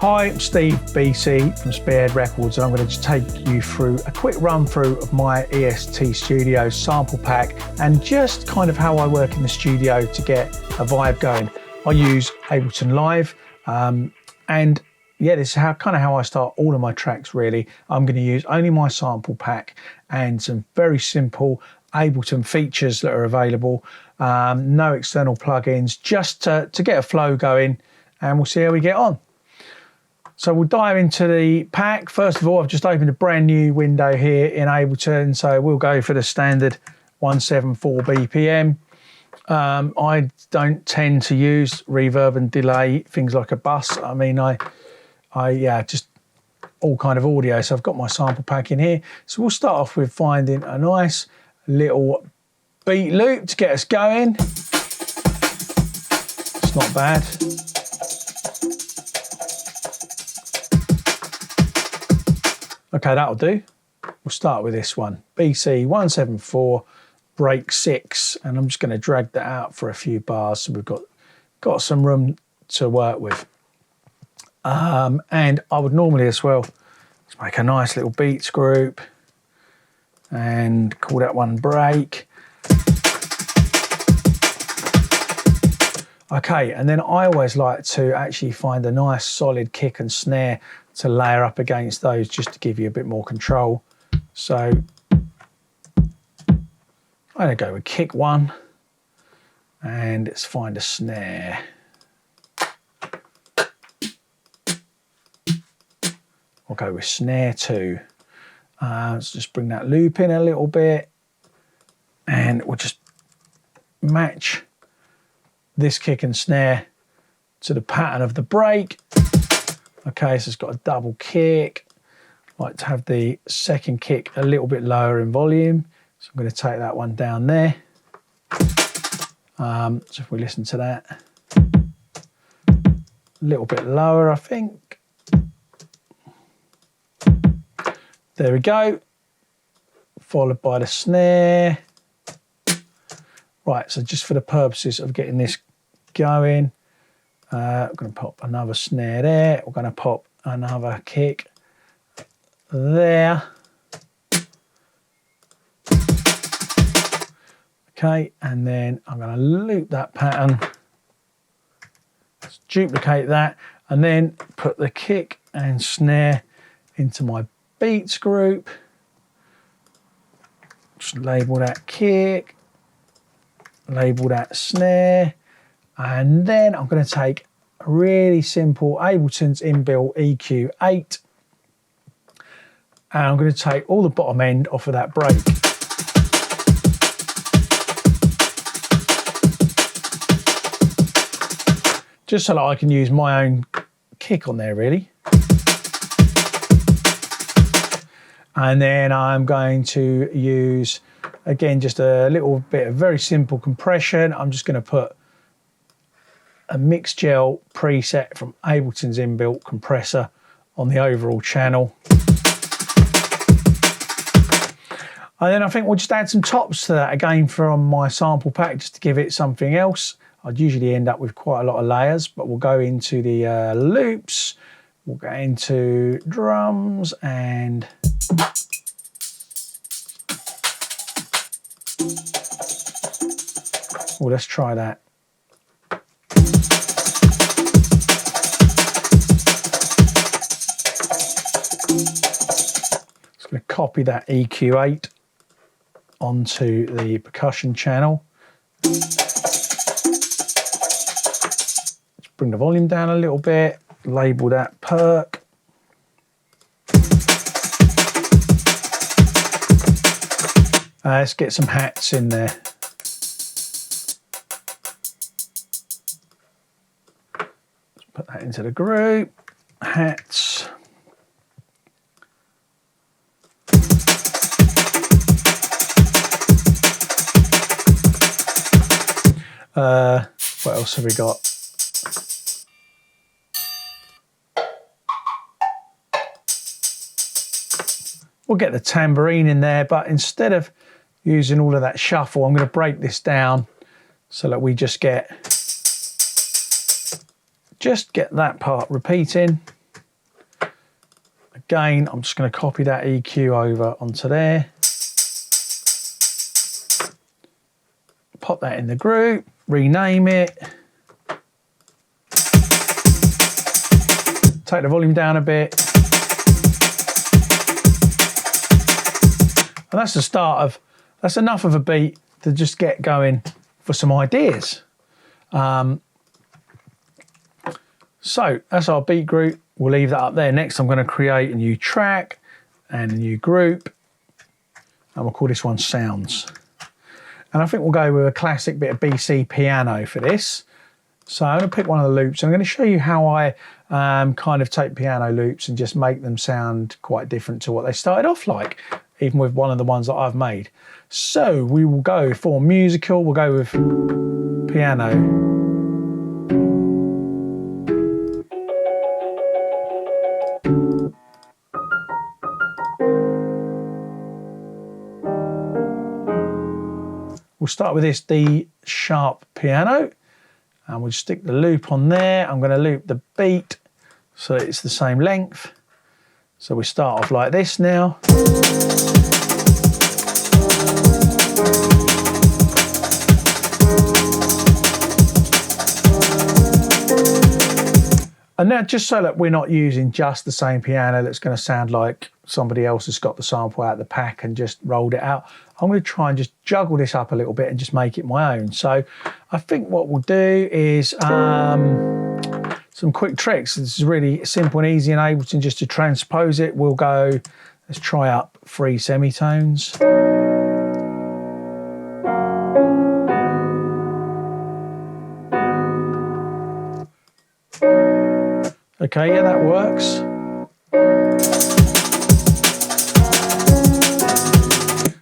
Hi, I'm Steve BCee from Spearhead Records, and I'm going to just take you through a quick run through of my EST Studios sample pack and just kind of how I work in the studio to get a vibe going. I use Ableton Live, and yeah, this is kind of how I start all of my tracks really. I'm going to use only my sample pack and some very simple Ableton features that are available. No external plugins, just to get a flow going, and we'll see how we get on. So we'll dive into the pack. First of all, I've just opened a brand new window here in Ableton, so we'll go for the standard 174 BPM. I don't tend to use reverb and delay, things like a bus. I mean, yeah, just all kind of audio. So I've got my sample pack in here. So we'll start off with finding a nice little beat loop to get us going. It's not bad. Okay, that'll do. We'll start with this one. BCee 174, break 6, and I'm just going to drag that out for a few bars so we've got some room to work with. And I would normally as well just make a nice little beats group and call that one break. Okay, and then I always like to actually find a nice solid kick and snare to layer up against those just to give you a bit more control. So I'm going to go with kick 1 and let's find a snare. I'll go with snare 2. Let's just bring that loop in a little bit and we'll just match this kick and snare to the pattern of the break. Okay, so it's got a double kick. I like to have the second kick a little bit lower in volume. So I'm going to take that one down there. So if we listen to that, a little bit lower, I think. There we go. Followed by the snare. Right, so just for the purposes of getting this going, we're going to pop another snare there. We're going to pop another kick there. Okay, and then I'm going to loop that pattern. Let's duplicate that, and then put the kick and snare into my beats group. Just label that kick, label that snare. And then I'm going to take a really simple Ableton's inbuilt EQ8 and I'm going to take all the bottom end off of that break. Just so that I can use my own kick on there really. And then I'm going to use, again, just a little bit of very simple compression. I'm just going to put a mix gel preset from Ableton's inbuilt compressor on the overall channel. And then I think we'll just add some tops to that again from my sample pack just to give it something else. I'd usually end up with quite a lot of layers, but we'll go into the loops, we'll go into drums and well, let's try that. Just going to copy that EQ8 onto the percussion channel. Let's bring the volume down a little bit, label that perk. Let's get some hats in there. Let's put that into the group. Hats. What else have we got? We'll get the tambourine in there, but instead of using all of that shuffle, I'm going to break this down so that we just get that part repeating. Again, I'm just going to copy that EQ over onto there. Pop that in the group, rename it. Take the volume down a bit. And that's the start of, that's enough of a beat to just get going for some ideas. So that's our beat group. We'll leave that up there. Next, I'm going to create a new track and a new group. And we'll call this one Sounds. And I think we'll go with a classic bit of BCee piano for this. So I'm going to pick one of the loops. I'm going to show you how I kind of take piano loops and just make them sound quite different to what they started off like, even with one of the ones that I've made. So we will go for musical. We'll go with piano. We'll start with this D sharp piano and we'll stick the loop on there. I'm going to loop the beat so it's the same length. So we start off like this now. And now, just so that we're not using just the same piano that's going to sound like somebody else has got the sample out of the pack and just rolled it out, I'm going to try and just juggle this up a little bit and just make it my own. So I think what we'll do is some quick tricks. This is really simple and easy in Ableton just to transpose it. We'll go, let's try up 3 semitones. Okay, yeah, that works.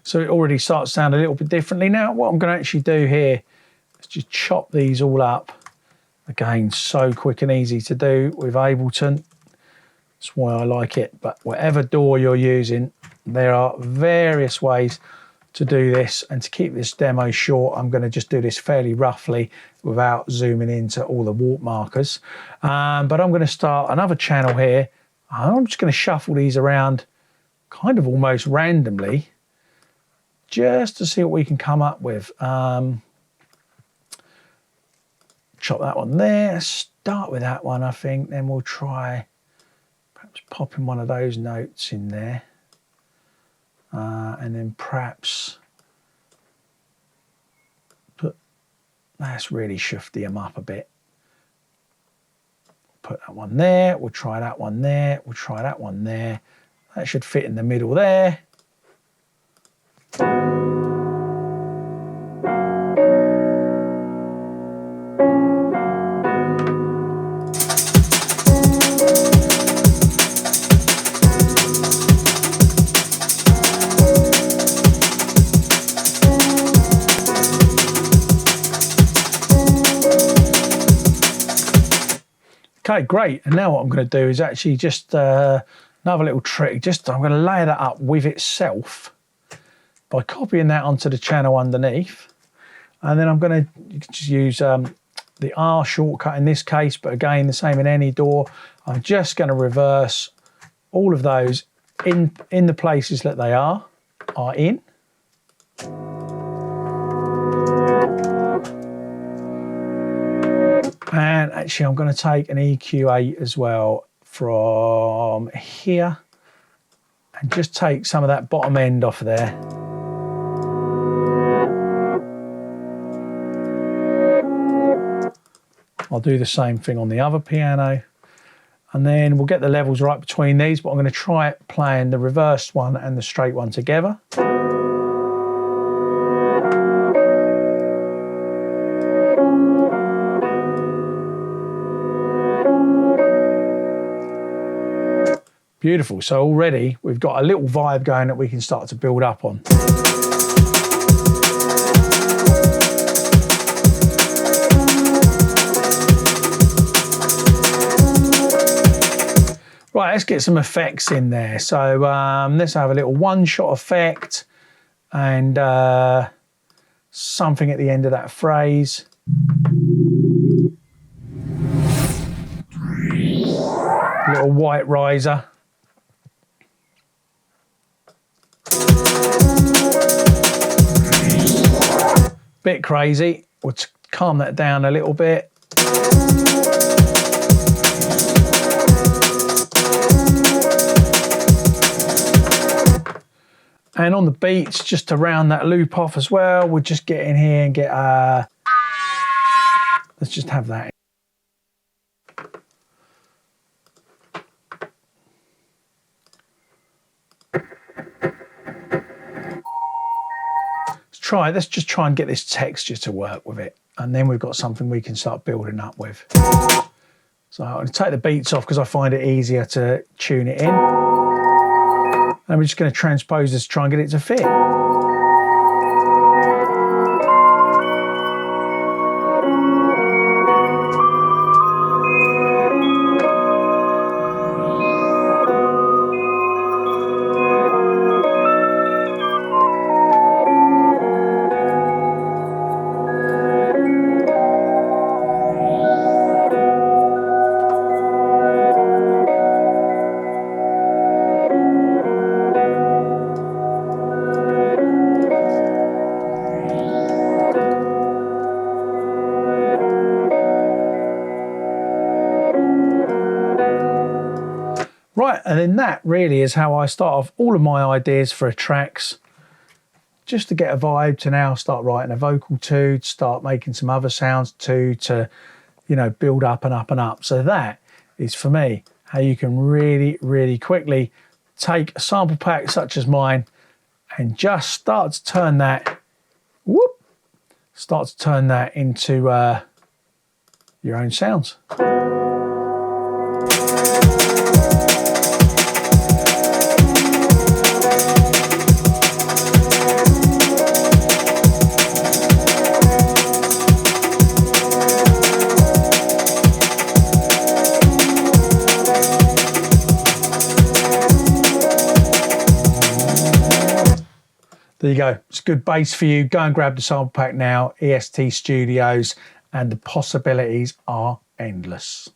So it already starts to sound a little bit differently. Now, what I'm going to actually do here is just chop these all up. Again, so quick and easy to do with Ableton. That's why I like it. But whatever DAW you're using, there are various ways to do this. And to keep this demo short, I'm going to just do this fairly roughly without zooming into all the warp markers. But I'm going to start another channel here. I'm just going to shuffle these around kind of almost randomly just to see what we can come up with. Chop that one there. Start with that one, I think. Then we'll try perhaps popping one of those notes in there. And then perhaps let's really shifty them up a bit. Put that one there. We'll try that one there. We'll try that one there. That should fit in the middle there. Okay, great. And now what I'm going to do is actually just another little trick. I'm going to layer that up with itself by copying that onto the channel underneath. And then I'm going to, you can just use the R shortcut in this case, but again, the same in any DAW. I'm just going to reverse all of those in the places that they are in. And actually, I'm going to take an EQ8 as well from here and just take some of that bottom end off of there. I'll do the same thing on the other piano. And then we'll get the levels right between these, but I'm going to try it playing the reversed one and the straight one together. Beautiful. So already we've got a little vibe going that we can start to build up on. Right, let's get some effects in there. So let's have a little one-shot effect and something at the end of that phrase. Little white riser. Bit crazy. We'll calm that down a little bit. And on the beats, just to round that loop off as well, we'll just get in here and get, let's just have that. Let's just try and get this texture to work with it. And then we've got something we can start building up with. So I'm going to take the beats off because I find it easier to tune it in. And we're just going to transpose this to try and get it to fit. Right, and then that really is how I start off all of my ideas for tracks, just to get a vibe, to now start writing a vocal to start making some other sounds to you know, build up and up and up. So that is, for me, how you can really, really quickly take a sample pack such as mine and just start to turn that, into your own sounds. There you go. It's good bass for you. Go and grab the sample pack now, EST Studios, and the possibilities are endless.